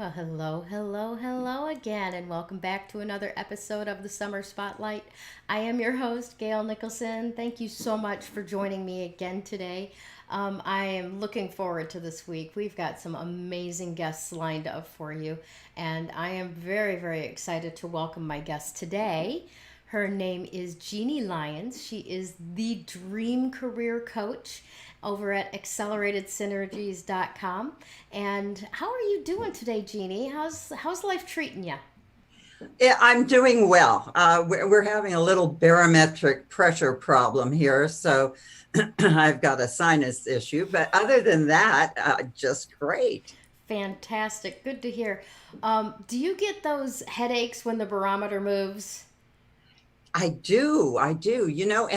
Well, hello, hello, hello again, and welcome back to another episode of the Summer Spotlight. I am your host, Gayle Nicholson. Thank you so much for joining me again today. I am looking forward to this week. We've got some amazing guests lined up for you, and I am very, very excited to welcome my guest today. Her name is Jeanne Lyons. She is the dream career coach over at acceleratedsynergies.com. And how are you doing today, Jeannie? How's life treating you? Yeah, I'm doing well. We're having a little barometric pressure problem here, so I've got a sinus issue. But other than that, just great. Fantastic. Good to hear. Do you get those headaches when the barometer moves? I do, and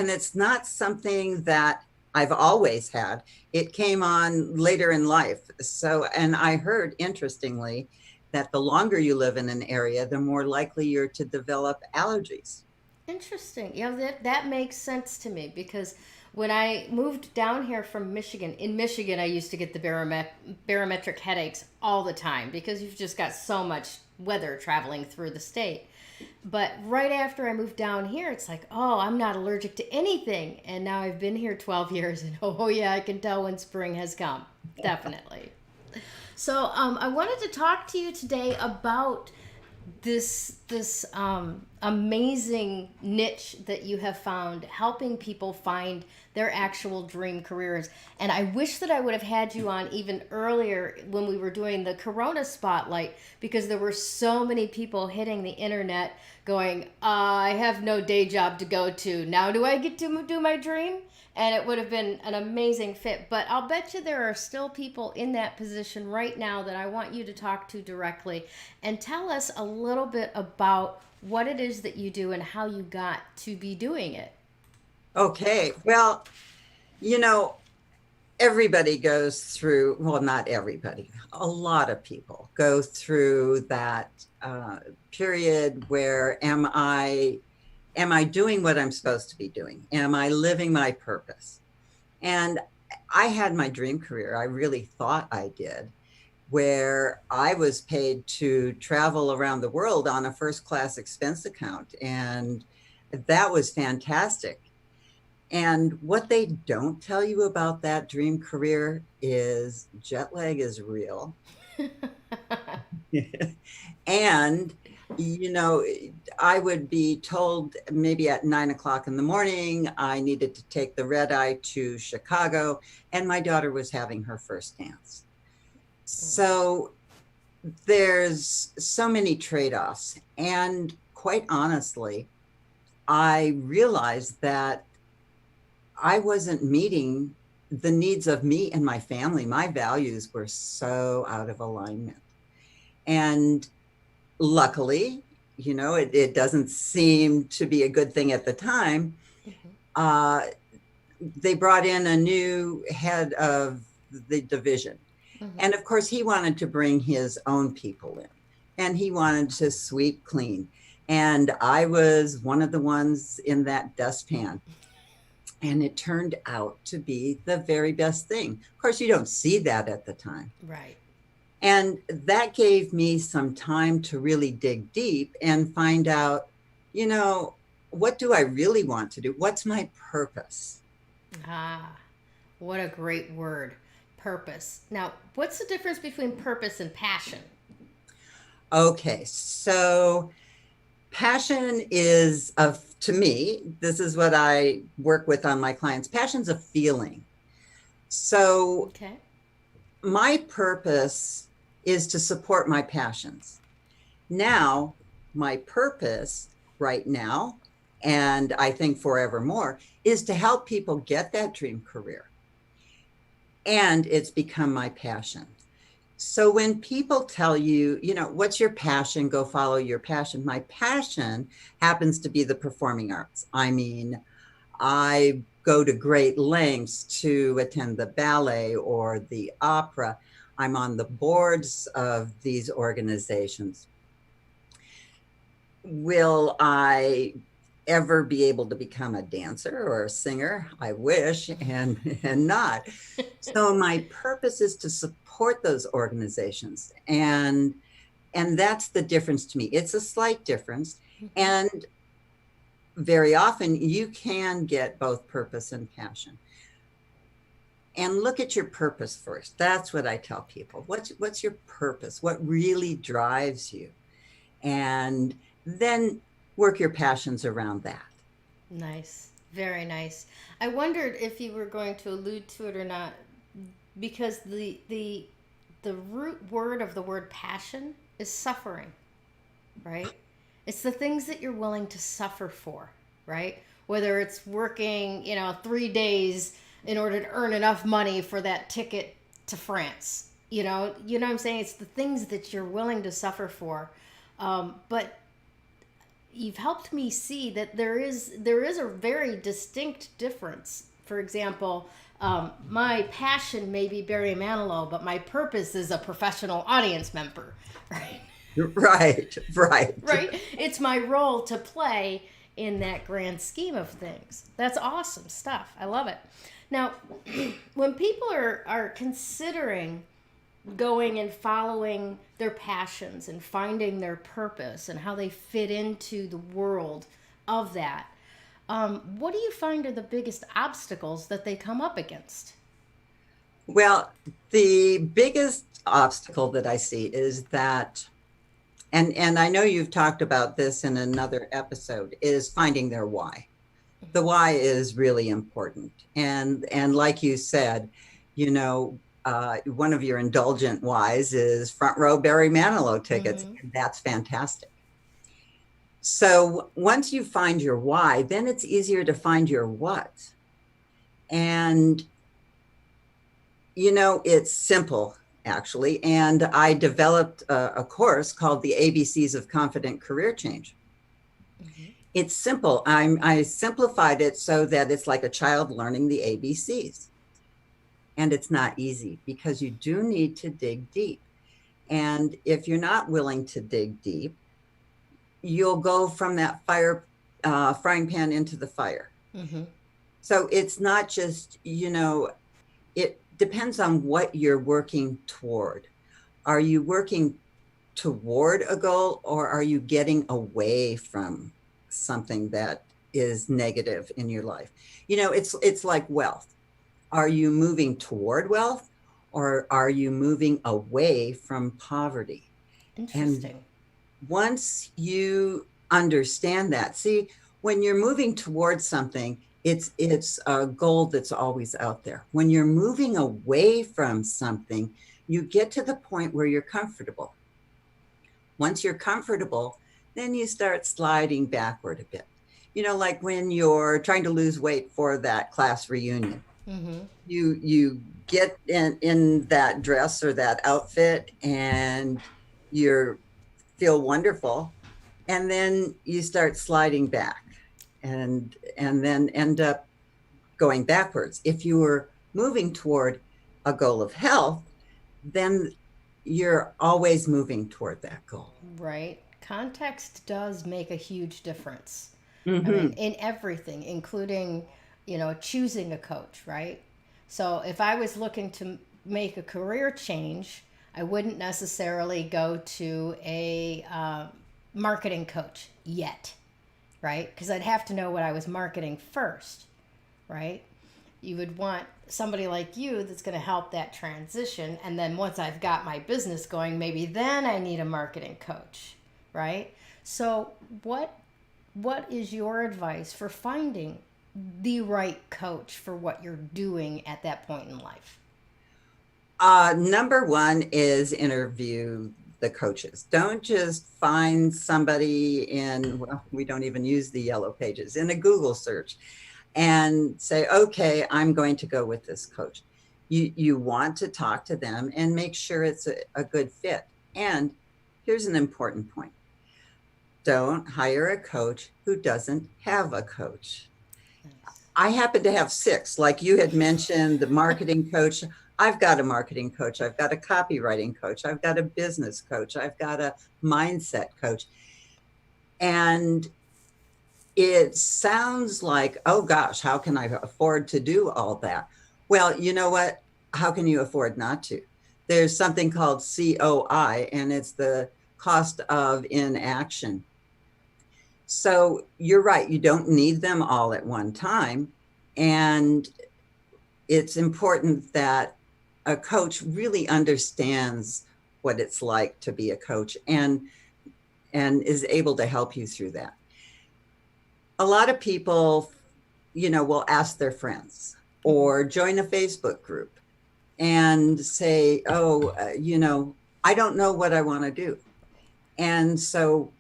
it's not something that I've always had. It came on later in life. So, and I heard, interestingly, that the longer you live in an area, the more likely you're to develop allergies. Interesting. Yeah, that makes sense to me because when I moved down here from Michigan, in Michigan, I used to get the barometric headaches all the time because you've just got so much weather traveling through the state. But right after I moved down here, it's like, oh, I'm not allergic to anything. And now I've been here 12 years, and oh, yeah, I can tell when spring has come. Definitely. So I wanted to talk to you today about this amazing niche that you have found helping people find their actual dream careers. And I wish that I would have had you on even earlier when we were doing the Corona Spotlight, because there were so many people hitting the internet going, I have no day job to go to. Now do I get to do my dream? And it would have been an amazing fit. But I'll bet you there are still people in that position right now that I want you to talk to directly and tell us a little bit about what it is that you do and how you got to be doing it. Okay, well, you know, everybody goes through, well, not everybody, a lot of people go through that period where am I doing what I'm supposed to be doing? Am I living my purpose? And I had my dream career. I really thought I did, where I was paid to travel around the world on a first class expense account. And that was fantastic. And what they don't tell you about that dream career is jet lag is real. And, you know, I would be told maybe at 9 o'clock in the morning, I needed to take the red eye to Chicago, and my daughter was having her first dance. So there's so many trade offs. And quite honestly, I realized that I wasn't meeting the needs of me and my family. My values were so out of alignment. And luckily, it doesn't seem to be a good thing at the time. Mhm. Uh, they brought in a new head of the division. Mhm. And of course, he wanted to bring his own people in and he wanted to sweep clean. And I was one of the ones in that dustpan. And it turned out to be the very best thing. Of course, you don't see that at the time. Right. And that gave me some time to really dig deep and find out, you know, what do I really want to do? What's my purpose? Ah, what a great word. Purpose. Now, what's the difference between purpose and passion? Okay, so passion is of to me, this is what I work with on my clients. Passion's a feeling. So Okay. my purpose is to support my passions. Now, my purpose right now, and I think forevermore, is to help people get that dream career. And it's become my passion. So when people tell you, what's your passion? Go follow your passion. My passion happens to be the performing arts. I mean, I go to great lengths to attend the ballet or the opera. I'm on the boards of these organizations. Will I ever be able to become a dancer or a singer? I wish, and not. So my purpose is to support those organizations. And And that's the difference to me. It's a slight difference. And very often you can get both purpose and passion. And look at your purpose first. That's what I tell people. What's your purpose? What really drives you? And then work your passions around that. Nice. Very nice. I wondered if you were going to allude to it or not, because the root word of the word passion is suffering, right? It's the things that you're willing to suffer for, right? Whether it's working, 3 days in order to earn enough money for that ticket to France. What I'm saying? It's the things that you're willing to suffer for. But you've helped me see that there is a very distinct difference. For example, my passion may be Barry Manilow, but my purpose is a professional audience member, right? Right. Right? It's my role to play in that grand scheme of things. That's awesome stuff. I love it. Now, when people are considering going and following their passions and finding their purpose and how they fit into the world of that, what do you find are the biggest obstacles that they come up against? Well, the biggest obstacle that I see is that, and I know you've talked about this in another episode, is finding their why. The why is really important. And like you said, one of your indulgent whys is front row Barry Manilow tickets. Mm-hmm. That's fantastic. So once you find your why, then it's easier to find your what. And, it's simple, actually. And I developed a course called the ABCs of Confident Career Change. Mm-hmm. It's simple. I simplified it so that it's like a child learning the ABCs. And it's not easy because you do need to dig deep. And if you're not willing to dig deep, you'll go from that frying pan into the fire. Mm-hmm. So it's not just, it depends on what you're working toward. Are you working toward a goal, or are you getting away from something that is negative in your life? It's like wealth. Are you moving toward wealth, or are you moving away from poverty? Interesting. And once you understand that, see, when you're moving towards something, it's a goal that's always out there. When you're moving away from something, you get to the point where you're comfortable. Once you're comfortable, then you start sliding backward a bit. Like when you're trying to lose weight for that class reunion. Mm-hmm. You get in that dress or that outfit and you feel wonderful, and then you start sliding back and then end up going backwards. If you were moving toward a goal of health, then you're always moving toward that goal. Right. Context does make a huge difference. Mm-hmm. I mean, in everything, including choosing a coach, right? So if I was looking to make a career change, I wouldn't necessarily go to a marketing coach yet, right? Because I'd have to know what I was marketing first, right? You would want somebody like you that's going to help that transition. And then once I've got my business going, maybe then I need a marketing coach, right? So what is your advice for finding the right coach for what you're doing at that point in life? Number one is interview the coaches. Don't just find somebody we don't even use the yellow pages, in a Google search and say, okay, I'm going to go with this coach. You want to talk to them and make sure it's a good fit. And here's an important point. Don't hire a coach who doesn't have a coach. I happen to have 6, like you had mentioned, the marketing coach. I've got a marketing coach. I've got a copywriting coach. I've got a business coach. I've got a mindset coach. And it sounds like, oh gosh, how can I afford to do all that? Well, you know what? How can you afford not to? There's something called COI, and it's the cost of inaction. So you're right, you don't need them all at one time. And it's important that a coach really understands what it's like to be a coach and is able to help you through that. A lot of people, will ask their friends or join a Facebook group and say, oh, I don't know what I want to do. And so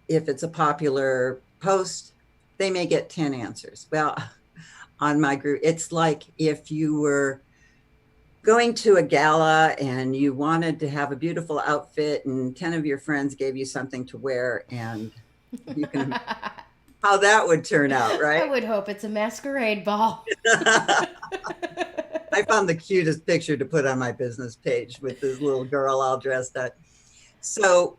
if it's a popular post, they may get 10 answers. Well, on my group, it's like if you were going to a gala and you wanted to have a beautiful outfit and 10 of your friends gave you something to wear, and you can how that would turn out, I right? would hope it's a masquerade ball. I found the cutest picture to put on my business page with this little girl all dressed up. So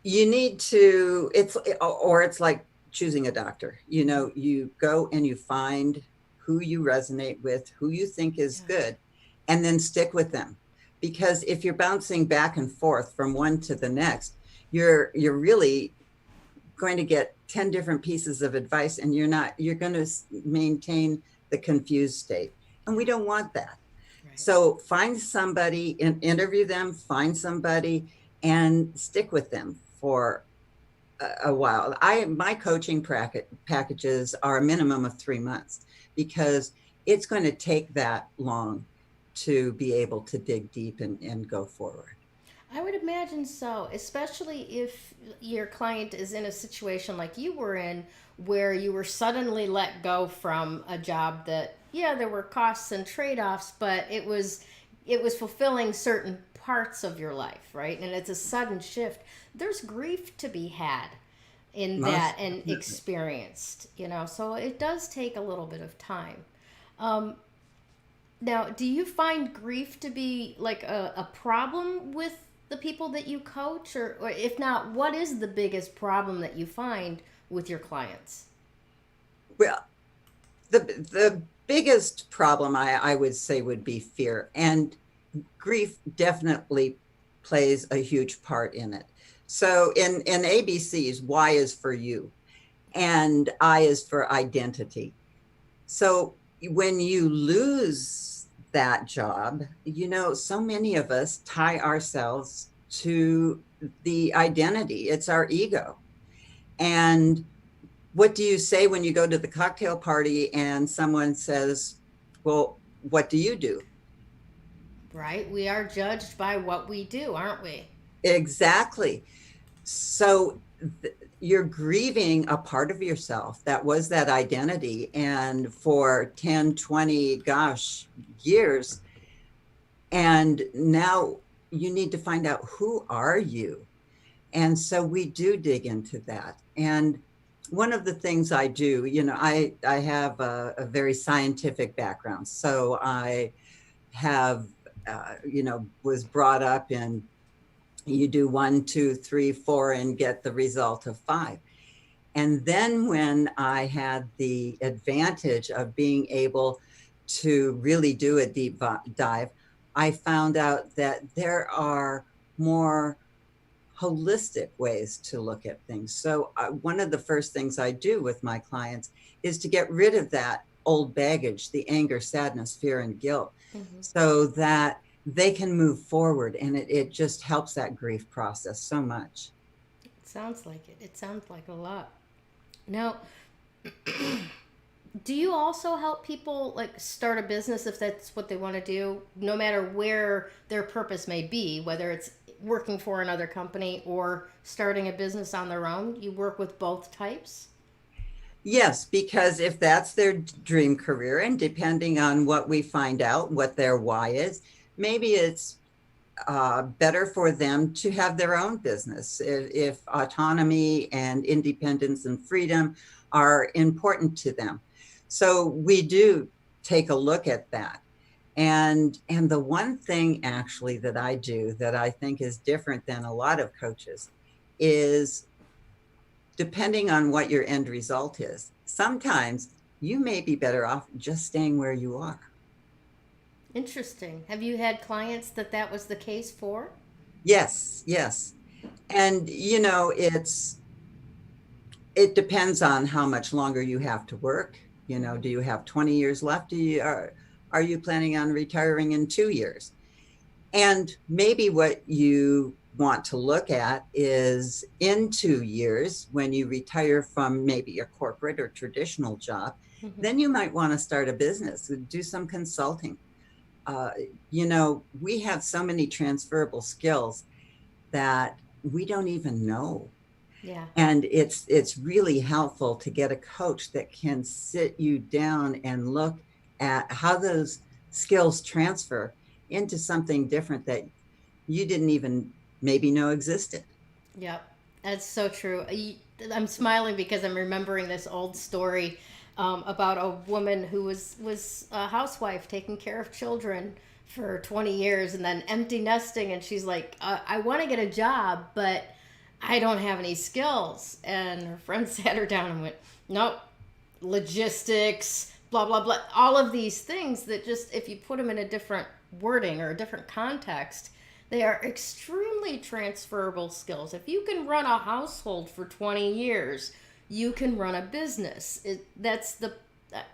you need to, it's like choosing a doctor. You go and you find who you resonate with, who you think is good, and then stick with them. Because if you're bouncing back and forth from one to the next, you're really going to get 10 different pieces of advice, and you're going to maintain the confused state. And we don't want that. Right. So find somebody and interview them, find somebody and stick with them for a while. My coaching packages are a minimum of 3 months, because it's going to take that long to be able to dig deep and go forward. I would imagine so, especially if your client is in a situation like you were in, where you were suddenly let go from a job that, yeah, there were costs and trade-offs, but it was fulfilling certain parts of your life, right? And it's a sudden shift. There's grief to be had in that and experienced, so it does take a little bit of time. Now, do you find grief to be like a problem with the people that you coach, or if not, what is the biggest problem that you find with your clients? Well, the biggest problem I would say would be fear, and grief definitely plays a huge part in it. So in ABCs, Y is for you and I is for identity. So when you lose that job, so many of us tie ourselves to the identity. It's our ego. And what do you say when you go to the cocktail party and someone says, well, what do you do? Right. We are judged by what we do, aren't we? Exactly. So you're grieving a part of yourself that was that identity. And for 10, 20, years. And now you need to find out, who are you? And so we do dig into that. And one of the things I do, I have a very scientific background. So I have, was brought up in, you do 1, 2, 3, 4 and get the result of 5. And then when I had the advantage of being able to really do a deep dive, I found out that there are more holistic ways to look at things. So one of the first things I do with my clients is to get rid of that old baggage, the anger, sadness, fear, and guilt, so that they can move forward. And it just helps that grief process so much. It sounds like it. It sounds like a lot. Now, do you also help people like start a business if that's what they want to do, no matter where their purpose may be, whether it's working for another company or starting a business on their own? You work with both types? Yes, because if that's their dream career, and depending on what we find out, what their why is, maybe it's better for them to have their own business if autonomy and independence and freedom are important to them. So we do take a look at that. And the one thing actually that I do that I think is different than a lot of coaches is, depending on what your end result is, sometimes you may be better off just staying where you are. Interesting. Have you had clients that was the case for? Yes, yes. And, it depends on how much longer you have to work. Do you have 20 years left? Are you planning on retiring in 2 years? And maybe what you want to look at is in 2 years, when you retire from maybe a corporate or traditional job, Mhm. then you might want to start a business, do some consulting. Uh, we have so many transferable skills that we don't even know. Yeah. And it's really helpful to get a coach that can sit you down and look at how those skills transfer into something different that you didn't even maybe know existed. Yep, that's so true. I'm smiling because I'm remembering this old story about a woman who was a housewife taking care of children for 20 years and then empty nesting, and she's like, I want to get a job, but I don't have any skills. And her friend sat her down and went, nope, logistics, blah blah blah, all of these things that just, if you put them in a different wording or a different context, they are extremely transferable skills. If you can run a household for 20 years, you can run a business. That's the,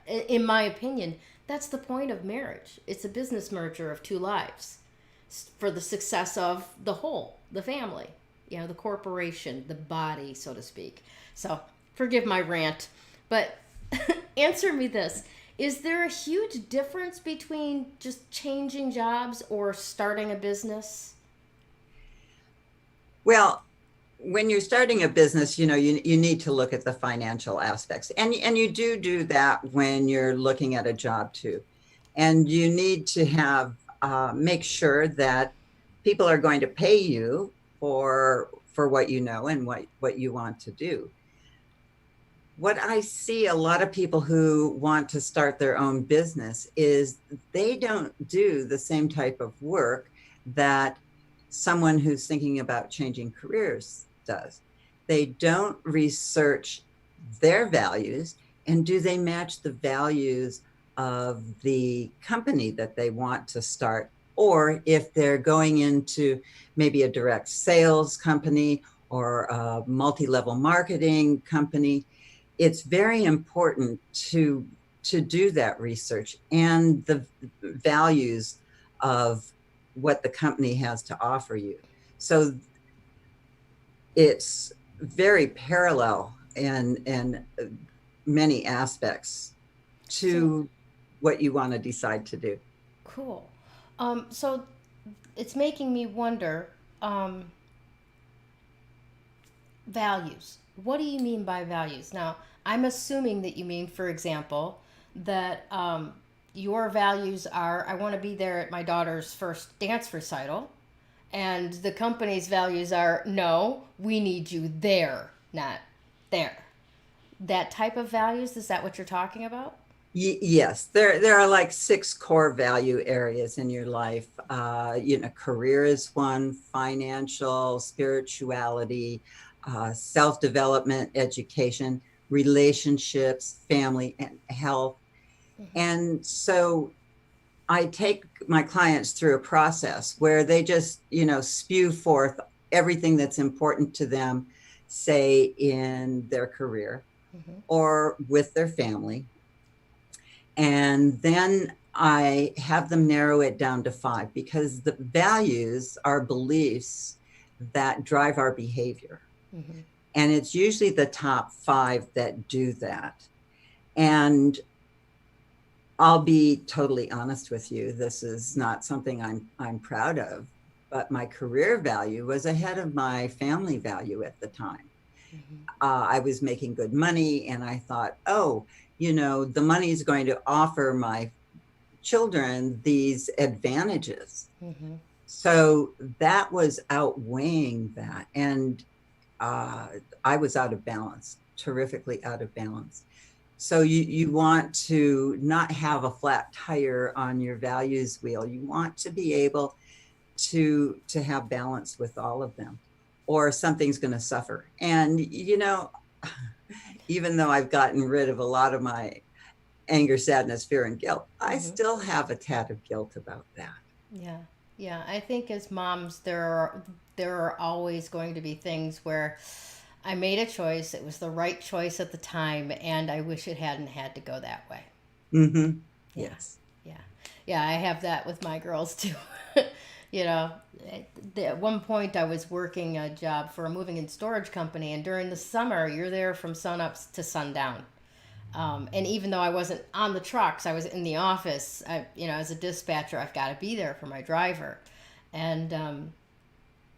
in my opinion, that's the point of marriage. It's a business merger of two lives for the success of the whole, the family, the corporation, the body, so to speak. So forgive my rant, but answer me this. Is there a huge difference between just changing jobs or starting a business? Well, when you're starting a business, you need to look at the financial aspects. And you do that when you're looking at a job too. And you need to have make sure that people are going to pay you for what you know and what you want to do. What I see a lot of people who want to start their own business is they don't do the same type of work that someone who's thinking about changing careers does. They don't research their values, and do they match the values of the company that they want to start? Or if they're going into maybe a direct sales company or a multi-level marketing company, it's very important to do that research and the values of what the company has to offer you. So it's very parallel in many aspects So to what you want to decide to do. cool. So it's making me wonder, values. What do you mean by values? Now, I'm assuming that you mean, for example, that your values are, I want to be there at my daughter's first dance recital, and the company's values are, no, we need you there, not there. That type of values, is that what you're talking about? Yes, there are like 6 core value areas in your life. Career is one, financial, spirituality, self-development, education, relationships, family, and health. Mm-hmm. And so I take my clients through a process where they just, spew forth everything that's important to them, say in their career Mm-hmm. or with their family. And then I have them narrow it down to 5, because the values are beliefs that drive our behavior. Mm-hmm. And it's usually the top 5 that do that. And I'll be totally honest with you. This is not something I'm proud of, but my career value was ahead of my family value at the time. Mm-hmm. I was making good money, and I thought, oh, the money is going to offer my children these advantages. Mm-hmm. So that was outweighing that. And uh, I was out of balance, terrifically out of balance. So you want to not have a flat tire on your values wheel. You want to be able to have balance with all of them, or something's going to suffer. And even though I've gotten rid of a lot of my anger, sadness, fear, and guilt, I Mm-hmm. still have a tad of guilt about that. Yeah. Yeah, I think as moms, there are always going to be things where I made a choice. It was the right choice at the time, and I wish it hadn't had to go that way. Mm-hmm. Yeah, Yes. yeah, yeah. I have that with my girls too. you know, at one point I was working a job for a moving and storage company, and during the summer, you're there from sunup to sundown. And even though I wasn't on the trucks, I was in the office. As a dispatcher, I've got to be there for my driver, and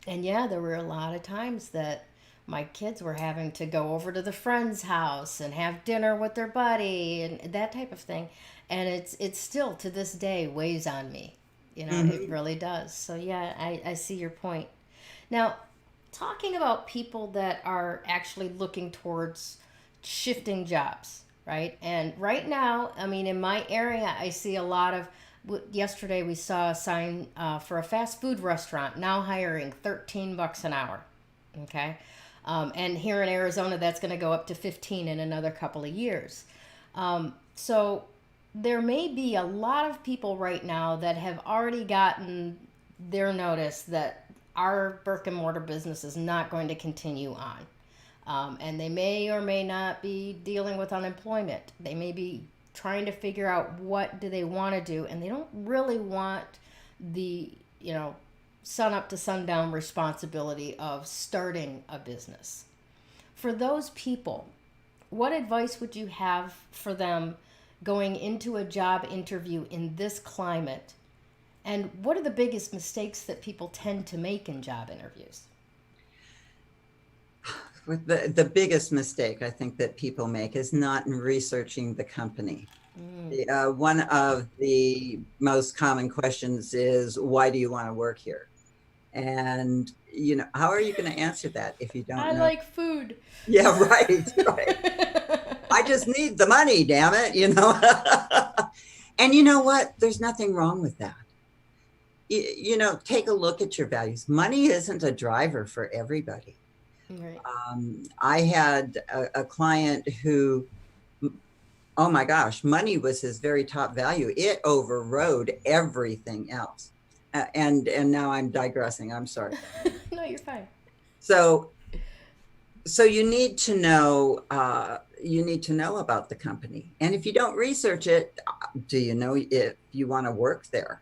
yeah, there were a lot of times that my kids were having to go over to the friend's house and have dinner with their buddy and that type of thing, and it's still to this day weighs on me. It Mm-hmm. really does. So yeah, I see your point. Now, talking about people that are actually looking towards shifting jobs, right? And right now, I mean, in my area, I see a lot of. Yesterday, we saw a sign for a fast food restaurant now hiring $13 an hour. Okay, and here in Arizona, that's going to go up to 15 in another couple of years. So there may be a lot of people right now that have already gotten their notice that our brick and mortar business is not going to continue on. And they may or may not be dealing with unemployment. They may be trying to figure out what do they want to do, and they don't really want the sun up to sundown responsibility of starting a business. For those people, what advice would you have for them going into a job interview in this climate? And what are the biggest mistakes that people tend to make in job interviews? The biggest mistake I think that people make is not in researching the company. Mm, One of the most common questions is, why do you want to work here? And, how are you going to answer that if you don't I know? like food. Yeah, right, right. I just need the money, damn it. And you know what? There's nothing wrong with that. Take a look at your values. Money isn't a driver for everybody. Right. I had a client who, oh my gosh, money was his very top value. It overrode everything else. And now I'm digressing. I'm sorry. No, you're fine. So so you need to know about the company. And if you don't research it, do you know if you want to work there?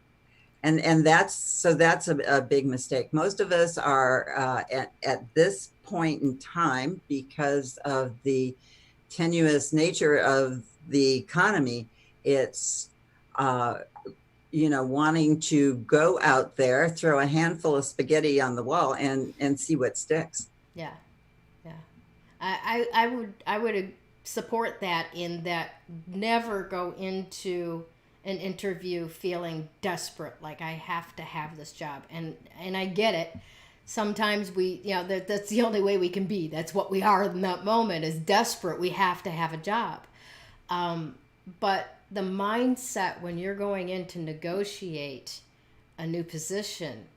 And that's a big mistake. Most of us are at this point in time, because of the tenuous nature of the economy. It's wanting to go out there, throw a handful of spaghetti on the wall, and see what sticks. Yeah. Yeah. I would support that, in that never go into an interview feeling desperate, like I have to have this job. And I get it. Sometimes that's the only way we can be. That's what we are in that moment, is desperate. We have to have a job. Um, but the mindset when you're going in to negotiate a new position,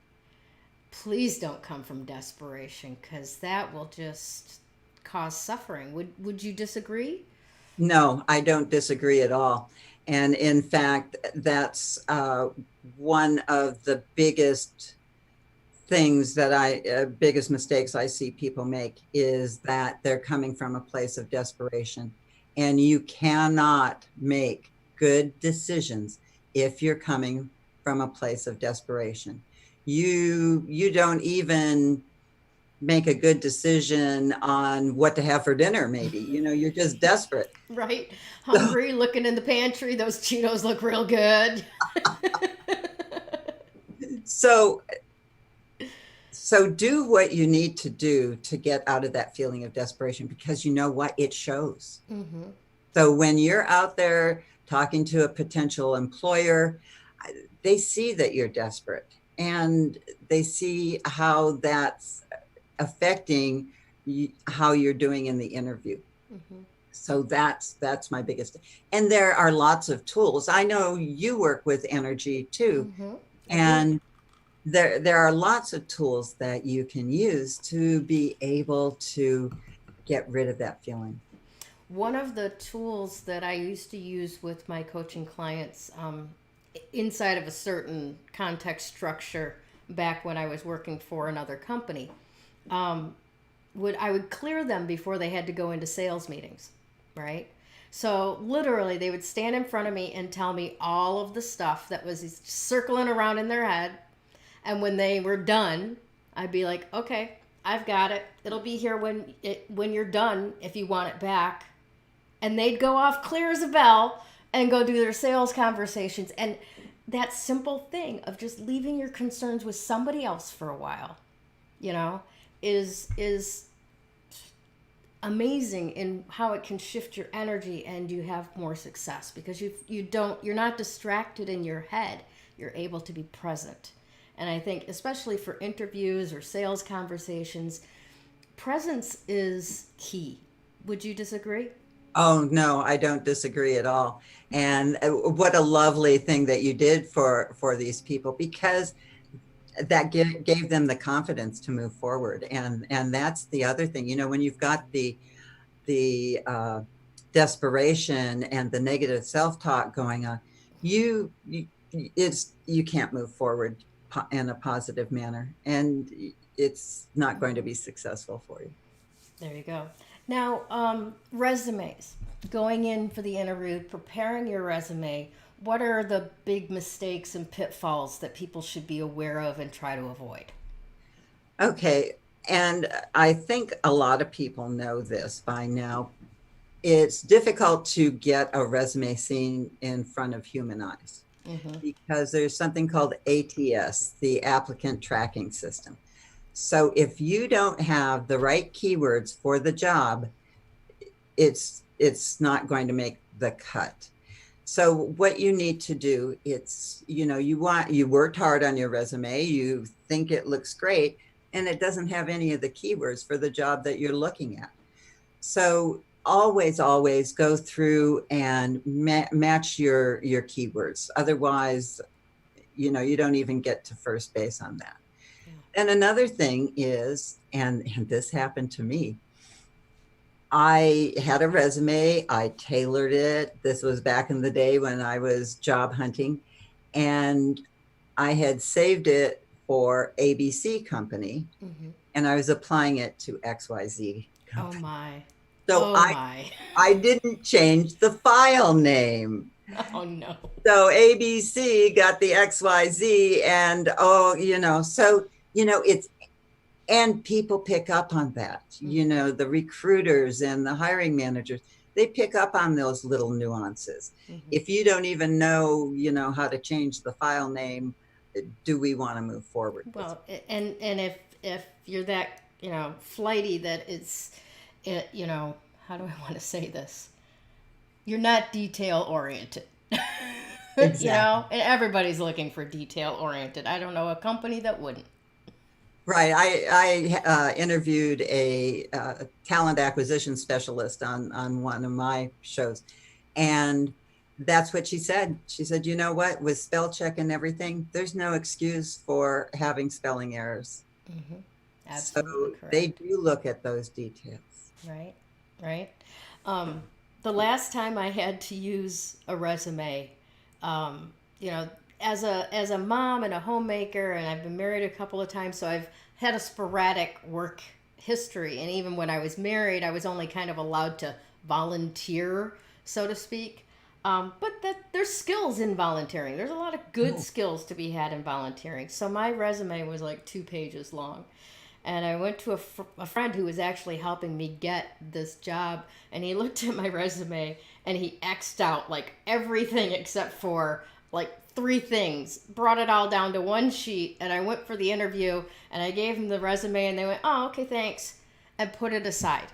please don't come from desperation, because that will just cause suffering. Would you disagree? No, I don't disagree at all. And in fact, that's one of the biggest mistakes I see people make, is that they're coming from a place of desperation. And you cannot make good decisions if you're coming from a place of desperation. You don't even make a good decision on what to have for dinner, maybe. You're just desperate. Right? Hungry, looking in the pantry, those Cheetos look real good. So so do what you need to do to get out of that feeling of desperation, because you know what? It shows. Mm-hmm. So when you're out there talking to a potential employer, they see that you're desperate, and they see how that's affecting how you're doing in the interview. Mm-hmm. So that's my biggest. And there are lots of tools. I know you work with energy too, Mm-hmm. I do. and there are lots of tools that you can use to be able to get rid of that feeling. One of the tools that I used to use with my coaching clients, inside of a certain context structure back when I was working for another company. I would clear them before they had to go into sales meetings, right? So literally, they would stand in front of me and tell me all of the stuff that was circling around in their head. And when they were done, I'd be like, "Okay, I've got it. It'll be here when you're done if you want it back." And they'd go off clear as a bell and go do their sales conversations. And that simple thing of just leaving your concerns with somebody else for a while, you know, is amazing in how it can shift your energy and you have more success because you're not distracted in your head. You're able to be present. And I think especially for interviews or sales conversations, presence is key. Would you disagree? Oh, no, I don't disagree at all. And what a lovely thing that you did for these people, because that gave them the confidence to move forward. And that's the other thing, you know, when you've got the desperation and the negative self-talk going on, you can't move forward in a positive manner, and it's not going to be successful for you. There you go. Now, resumes, going in for the interview, preparing your resume, what are the big mistakes and pitfalls that people should be aware of and try to avoid? Okay. And I think a lot of people know this by now. It's difficult to get a resume seen in front of human eyes because there's something called ATS, the applicant tracking system. So if you don't have the right keywords for the job, it's not going to make the cut. So what you need to do, it's, you know, you worked hard on your resume, you think it looks great, and it doesn't have any of the keywords for the job that you're looking at. So always go through and match your keywords. Otherwise, you know, you don't even get to first base on that. And another thing is, and this happened to me, I had a resume, I tailored it. This was back in the day when I was job hunting, and I had saved it for ABC company, and I was applying it to XYZ company. Oh my. So I didn't change the file name. Oh no. So ABC got the XYZ, and so it's, and people pick up on that. You know, the recruiters and the hiring managers, they pick up on those little nuances. If you don't even know, how to change the file name, do we want to move forward? Well, and if you're that, flighty that how do I want to say this? You're not detail oriented. Exactly. And everybody's looking for detail oriented. I don't know a company that wouldn't. Right. I interviewed a talent acquisition specialist on one of my shows, and that's what she said. She said, you know what, with spell check and everything, there's no excuse for having spelling errors. Absolutely so correct. They do look at those details. Right. The last time I had to use a resume, as a mom and a homemaker, and I've been married a couple of times, so I've had a sporadic work history. And even when I was married, I was only kind of allowed to volunteer, so to speak. But there's skills in volunteering. There's a lot of good skills to be had in volunteering. So my resume was like 2 pages long. And I went to a friend who was actually helping me get this job, and he looked at my resume and he X'd out like everything except for like 3 things, brought it all down to one sheet, and I went for the interview and I gave him the resume and they went, oh, okay, thanks, and put it aside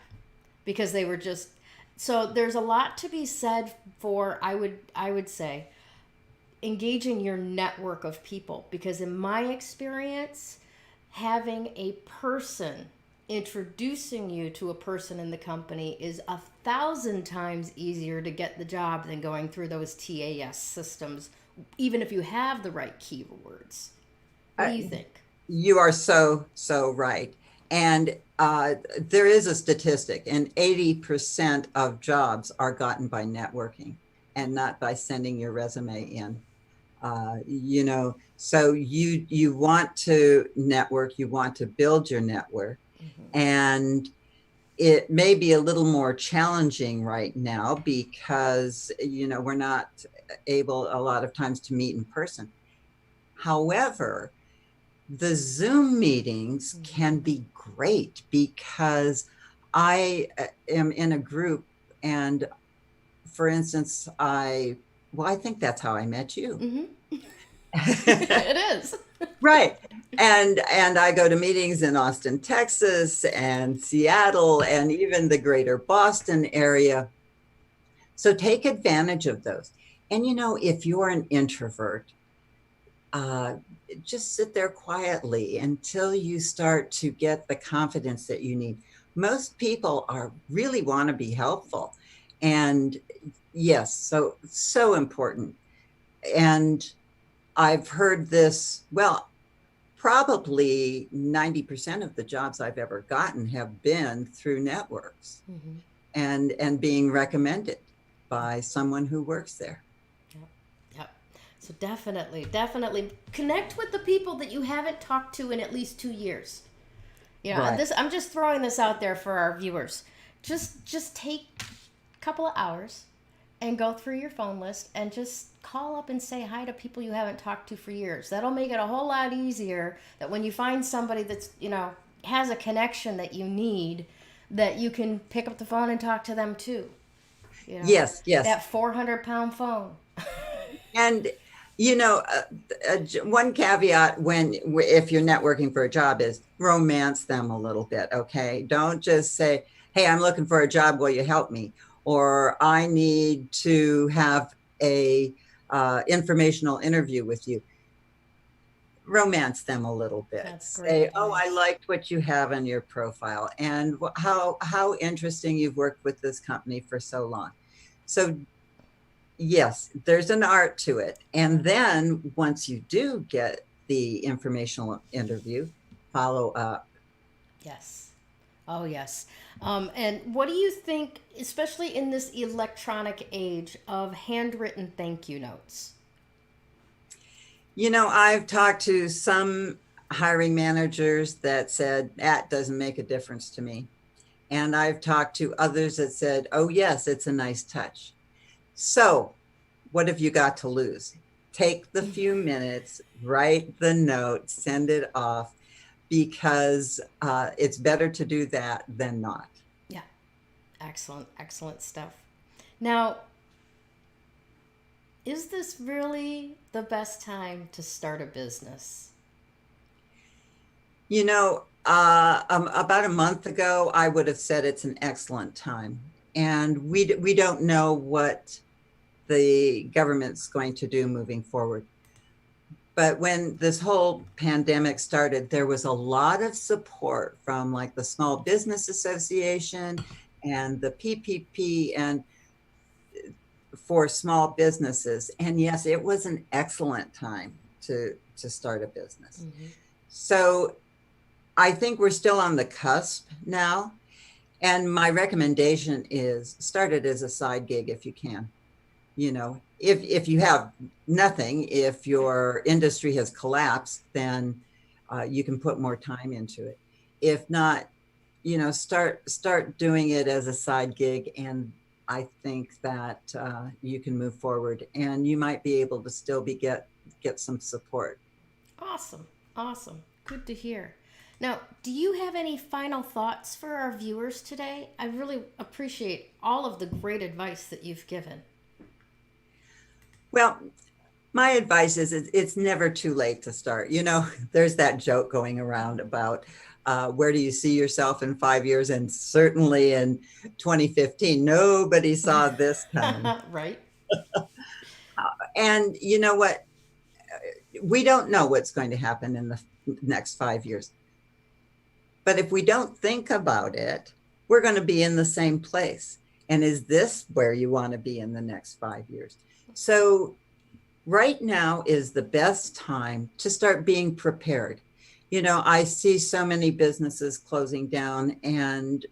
because they were just, so there's a lot to be said for, I would say, engaging your network of people, because in my experience, having a person introducing you to a person in the company is 1,000 times easier to get the job than going through those TAS systems, even if you have the right keywords. What do you think? You are so right. And there is a statistic, and 80% of jobs are gotten by networking and not by sending your resume in. You know, so you want to network, you want to build your network, and it may be a little more challenging right now because, you know, we're not able a lot of times to meet in person. However, the Zoom meetings can be great because I am in a group, and for instance, I think that's how I met you. It is. Right. And I go to meetings in Austin, Texas, and Seattle, and even the greater Boston area. So take advantage of those. And you know, if you're an introvert, uh, just sit there quietly until you start to get the confidence that you need. Most people are really want to be helpful. And yes, so important. And I've heard this, well, probably 90% of the jobs I've ever gotten have been through networks and being recommended by someone who works there. Yep. Yep. So definitely connect with the people that you haven't talked to in at least 2 years. You know, Right. I'm just throwing this out there for our viewers. Just take a couple of hours and go through your phone list and just call up and say hi to people you haven't talked to for years. That'll make it a whole lot easier that when you find somebody that's, you know, has a connection that you need, that you can pick up the phone and talk to them too. You know, Yes, yes. that 400-pound phone. And you know, one caveat when if you're networking for a job is romance them a little bit. Okay, don't just say, "Hey, I'm looking for a job. Will you help me?" Or "I need to have a informational interview with you." Romance them a little bit. That's great Say, "Oh, I advice. liked what you have on your profile, and how interesting you've worked with this company for so long." So yes, there's an art to it. And then once you do get the informational interview, follow up. Yes. Oh, yes. And what do you think, especially in this electronic age, of handwritten thank you notes? You know, I've talked to some hiring managers that said that doesn't make a difference to me. And I've talked to others that said, "Oh, yes, it's a nice touch." So, what have you got to lose? Take the few minutes, write the note, send it off, because it's better to do that than not. Yeah. Excellent, excellent stuff. Now, is this really the best time to start a business? You know, about a month ago, I would have said it's an excellent time. And we don't know what the government's going to do moving forward. But when this whole pandemic started, there was a lot of support from like the Small Business Association and the PPP and for small businesses. And yes, it was an excellent time to start a business. So I think we're still on the cusp now. And my recommendation is start it as a side gig if you can. You know, if you have nothing, if your industry has collapsed, then you can put more time into it. If not, you know, start doing it as a side gig, and I think that you can move forward, and you might be able to still get some support. Awesome, awesome. Good to hear. Now, do you have any final thoughts for our viewers today? I really appreciate all of the great advice that you've given. Well, my advice is it's never too late to start. You know, there's that joke going around about where do you see yourself in 5 years? And certainly in 2015, nobody saw this coming. Right? And you know what? We don't know what's going to happen in the next 5 years. But if we don't think about it, we're going to be in the same place. And is this where you want to be in the next 5 years? So right now is the best time to start being prepared. You know, I see so many businesses closing down, and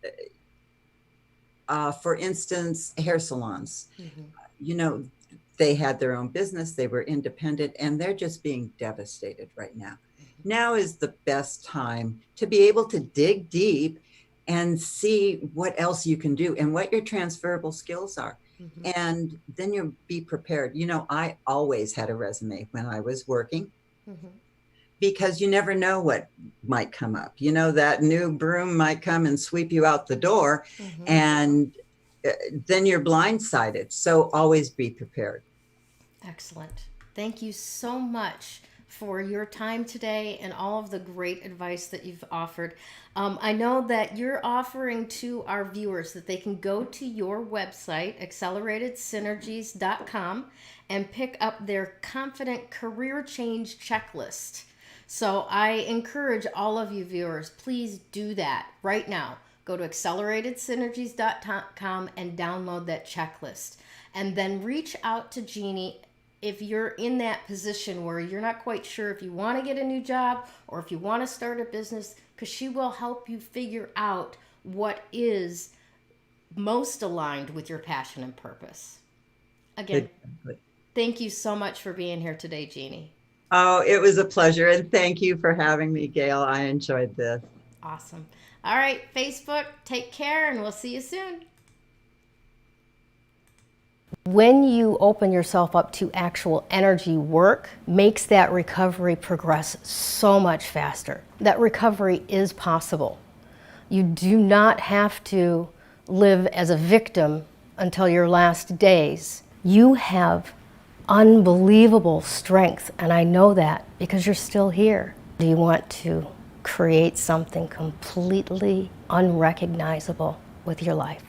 for instance, hair salons. You know, they had their own business, they were independent, and they're just being devastated right now. Now is the best time to be able to dig deep and see what else you can do and what your transferable skills are. Mm-hmm. And then you'll be prepared. You know, I always had a resume when I was working. Mm-hmm. Because you never know what might come up. You know, that new broom might come and sweep you out the door, mm-hmm. and then you're blindsided. So always be prepared. Excellent. Thank you so much for your time today and all of the great advice that you've offered. I know that you're offering to our viewers that they can go to your website, acceleratedsynergies.com, and pick up their Confident Career Change Checklist. So I encourage all of you viewers, please do that right now. Go to acceleratedsynergies.com and download that checklist. And then reach out to Jeanne if you're in that position where you're not quite sure if you want to get a new job or if you want to start a business, because she will help you figure out what is most aligned with your passion and purpose. Again, thank you so much for being here today, Jeanne. Oh, it was a pleasure. And thank you for having me, Gayle. I enjoyed this. Awesome. All right, Facebook, take care, and we'll see you soon. When you open yourself up to actual energy work, makes that recovery progress so much faster. That recovery is possible. You do not have to live as a victim until your last days. You have unbelievable strength, and I know that because you're still here. Do you want to create something completely unrecognizable with your life?